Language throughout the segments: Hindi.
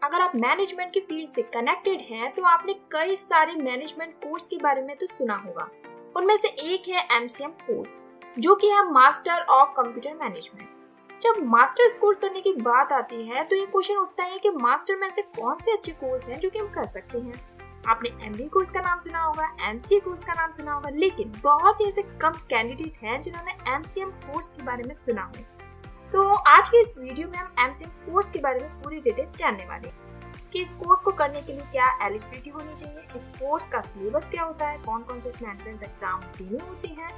अगर आप मैनेजमेंट की फील्ड से कनेक्टेड हैं तो आपने कई सारे मैनेजमेंट कोर्स के बारे में तो सुना होगा। उनमें से एक है MCM कोर्स, जो कि है मास्टर ऑफ कंप्यूटर मैनेजमेंट। जब मास्टर्स कोर्स करने की बात आती है तो ये क्वेश्चन उठता है कि मास्टर में से कौन से अच्छे कोर्स हैं जो कि हम कर सकते हैं। आपने MBA कोर्स का नाम सुना होगा, MCA कोर्स का नाम सुना होगा, लेकिन बहुत ही ऐसे कम कैंडिडेट हैं जिन्होंने MCM कोर्स के बारे में सुना हो। तो आज के इस वीडियो में हम MCM कोर्स के बारे में पूरी डिटेल जानने वाले हैं कि इस कोर्स को करने के लिए क्या एलिजिबिलिटी होनी चाहिए, इस कोर्स का सिलेबस क्या होता है, कौन कौन से इसमें एंट्रेंस एग्जाम देने होते हैं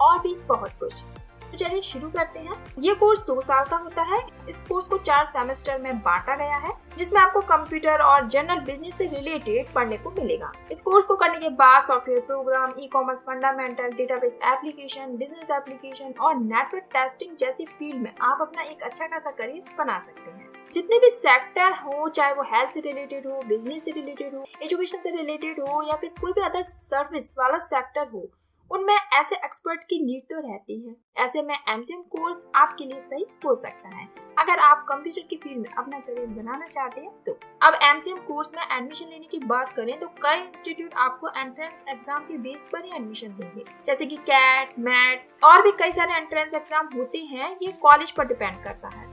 और भी बहुत कुछ। तो चलिए शुरू करते हैं। ये कोर्स 2 साल का होता है। इस कोर्स को 4 सेमेस्टर में बांटा गया है, जिसमें आपको कंप्यूटर और जनरल बिजनेस से रिलेटेड पढ़ने को मिलेगा। इस कोर्स को करने के बाद software program, e-commerce fundamental, database application, business application और नेटवर्क टेस्टिंग जैसी फील्ड में आप अपना एक अच्छा खासा करियर बना सकते हैं। जितने भी सेक्टर हो, चाहे वो हेल्थ से रिलेटेड हो, बिजनेस से रिलेटेड हो, एजुकेशन से रिलेटेड हो या फिर कोई भी अदर सर्विस वाला सेक्टर हो, उनमें ऐसे एक्सपर्ट की नीड तो रहती है। ऐसे में MCM कोर्स आपके लिए सही हो सकता है अगर आप कंप्यूटर की फील्ड में अपना करियर बनाना चाहते हैं तो। अब MCM कोर्स में एडमिशन लेने की बात करें तो कई इंस्टीट्यूट आपको एंट्रेंस एग्जाम के बेस पर ही एडमिशन देंगे, जैसे कि कैट, मैट और भी कई सारे एंट्रेंस एग्जाम होते हैं। ये कॉलेज पर डिपेंड करता है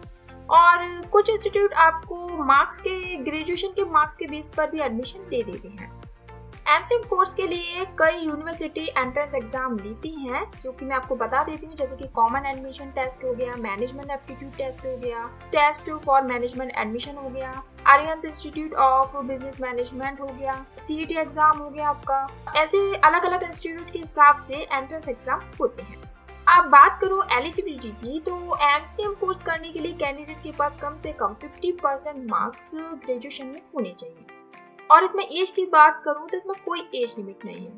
और कुछ इंस्टीट्यूट आपको मार्क्स के, ग्रेजुएशन के मार्क्स के बेस पर भी एडमिशन दे देते हैं। MCM कोर्स के लिए कई यूनिवर्सिटी एंट्रेंस एग्जाम लेती हैं, जो कि मैं आपको बता देती हूँ, जैसे कि कॉमन एडमिशन टेस्ट हो गया, मैनेजमेंट एप्टीट्यूड टेस्ट हो गया, टेस्ट फॉर मैनेजमेंट एडमिशन हो गया, Aryan institute of business management हो गया, CET एग्जाम हो गया आपका। ऐसे अलग अलग इंस्टीट्यूट के हिसाब से एंट्रेंस एग्जाम होते हैं। अब बात करो एलिजिबिलिटी की, तो MCM कोर्स करने के लिए कैंडिडेट के पास कम से कम 50% मार्क्स ग्रेजुएशन में होने चाहिए। और इसमें एज की बात करूं तो इसमें कोई एज लिमिट नहीं है।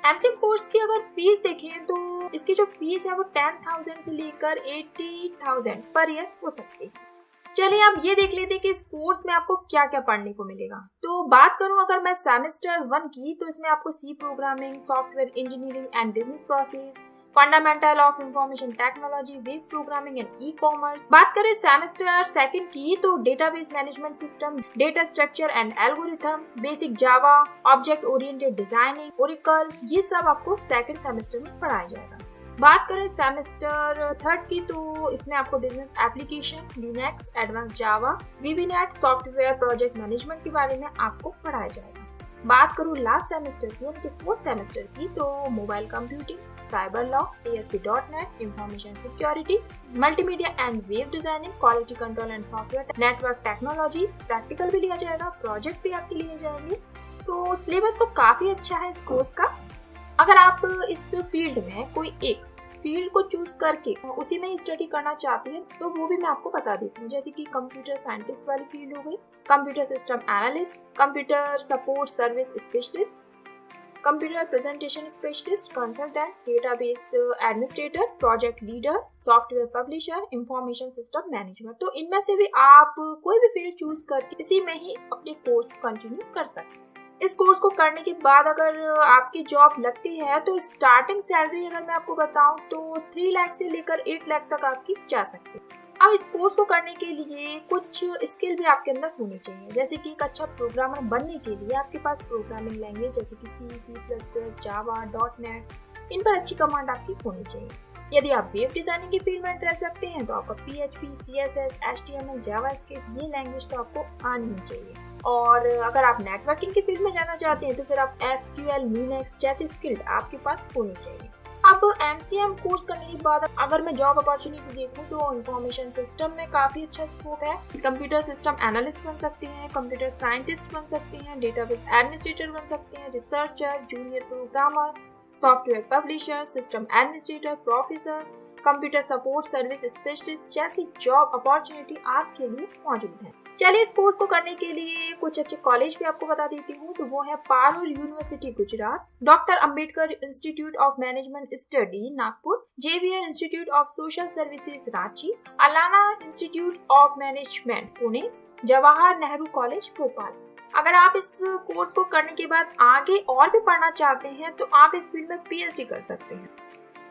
MCM कोर्स की अगर फीस देखें तो इसकी जो फीस है वो 10,000 से लेकर 80,000 पर ईयर हो सकती है। चलिए अब ये देख लेते हैं कि इस कोर्स में आपको क्या क्या पढ़ने को मिलेगा। तो बात करूं अगर मैं सेमेस्टर 1 की, तो इसमें आपको C programming, software engineering and business process, fundamental of information technology, web programming and e-commerce. बात करें सेमेस्टर 2 की, तो database management system, data structure and algorithm, basic Java, object oriented designing, Oracle, ये सब आपको सेकंड सेमेस्टर में पढ़ाया जाएगा। बात करें सेमेस्टर 3 की, तो इसमें आपको बिजनेस एप्लीकेशन, लिनक्स, एडवांस जावा, VBNet, सॉफ्टवेयर प्रोजेक्ट मैनेजमेंट के बारे में आपको पढ़ाया जाएगा। बात करूँ लास्ट सेमेस्टर की, यानी कि 4th सेमेस्टर की, तो mobile computing, cyber law, ASP.NET, information security, multimedia and web designing, quality control and software, network technology, practical भी लिया जाएगा, प्रोजेक्ट भी आपके लिए जाएंगे। तो सिलेबस तो काफी अच्छा है इस कोर्स का। अगर आप इस फील्ड में कोई एक फील्ड को चूज करके उसी में स्टडी करना चाहते हैं तो वो भी मैं आपको बता देती हूँ, जैसे कि कंप्यूटर साइंटिस्ट वाली फील्ड हो गई, computer system analyst, computer support service specialist, computer presentation specialist, consultant, database administrator, project leader, software publisher, information system management. तो इनमें से भी आप कोई भी फील्ड चूज करके इसी में ही अपने कोर्स को कंटिन्यू कर सकते हैं। इस कोर्स को करने के बाद अगर आपकी जॉब लगती है तो स्टार्टिंग सैलरी अगर मैं आपको बताऊं तो 3 लाख से लेकर 8 लाख तक आपकी जा सकती है। अब इस कोर्स को करने के लिए कुछ स्किल भी आपके अंदर होनी चाहिए, जैसे कि एक अच्छा प्रोग्रामर बनने के लिए आपके पास प्रोग्रामिंग लैंग्वेज जैसे कि C++, जावा, .NET, इन पर अच्छी कमांड आपकी होनी चाहिए। यदि आप वेब डिजाइनिंग की फील्ड में इंटरेस्ट रखते हैं तो आपका PHP, CSS, HTML, जावास्क्रिप्ट, ये लैंग्वेज तो आपको आनी ही चाहिए। और अगर आप नेटवर्किंग की फील्ड में जाना चाहते हैं तो फिर आप SQL, लिनक्स जैसी स्किल आपके पास होनी चाहिए। अब MCM कोर्स करने के बाद अगर मैं जॉब अपॉर्चुनिटी देखूं तो इंफॉर्मेशन सिस्टम में काफी अच्छा स्कोप है। कंप्यूटर सिस्टम एनालिस्ट बन सकते हैं, कंप्यूटर साइंटिस्ट बन सकते हैं, डेटाबेस एडमिनिस्ट्रेटर बन सकते हैं, researcher, junior programmer, software publisher, system administrator, professor, computer support service specialist जैसी जॉब अपॉर्चुनिटी आपके लिए मौजूद है। चलिए इस कोर्स को करने के लिए कुछ अच्छे कॉलेज भी आपको बता देती हूँ। तो वो है Parul university Gujarat, doctor Ambedkar institute of management study Nagpur, Xavier institute of social services Ranchi, Allana institute of management Pune, Jawahar Nehru college Bhopal. अगर आप इस कोर्स को करने के बाद आगे और भी पढ़ना चाहते हैं तो आप इस फील्ड में PhD कर सकते हैं।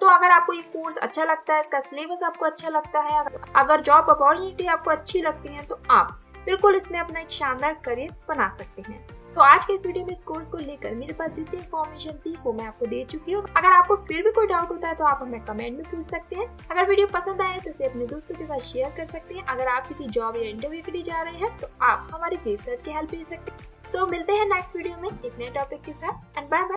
तो अगर आपको ये कोर्स अच्छा लगता है, इसका सिलेबस आपको अच्छा लगता है, अगर जॉब अपॉर्चुनिटी आपको अच्छी लगती है तो आप बिल्कुल इसमें अपना एक शानदार करियर बना सकते हैं। तो आज के इस वीडियो में इस कोर्स को लेकर मेरे पास जितनी इन्फॉर्मेशन थी वो मैं आपको दे चुकी हूँ। अगर आपको फिर भी कोई डाउट होता है तो आप हमें कमेंट में पूछ सकते हैं। अगर वीडियो पसंद आए तो इसे अपने दोस्तों के साथ शेयर कर सकते हैं। अगर आप किसी जॉब या इंटरव्यू के लिए जा रहे हैं तो आप हमारी वेबसाइट की हेल्प ले सकते हैं। तो मिलते हैं नेक्स्ट वीडियो में एक नए टॉपिक के साथ एंड बाय बाय।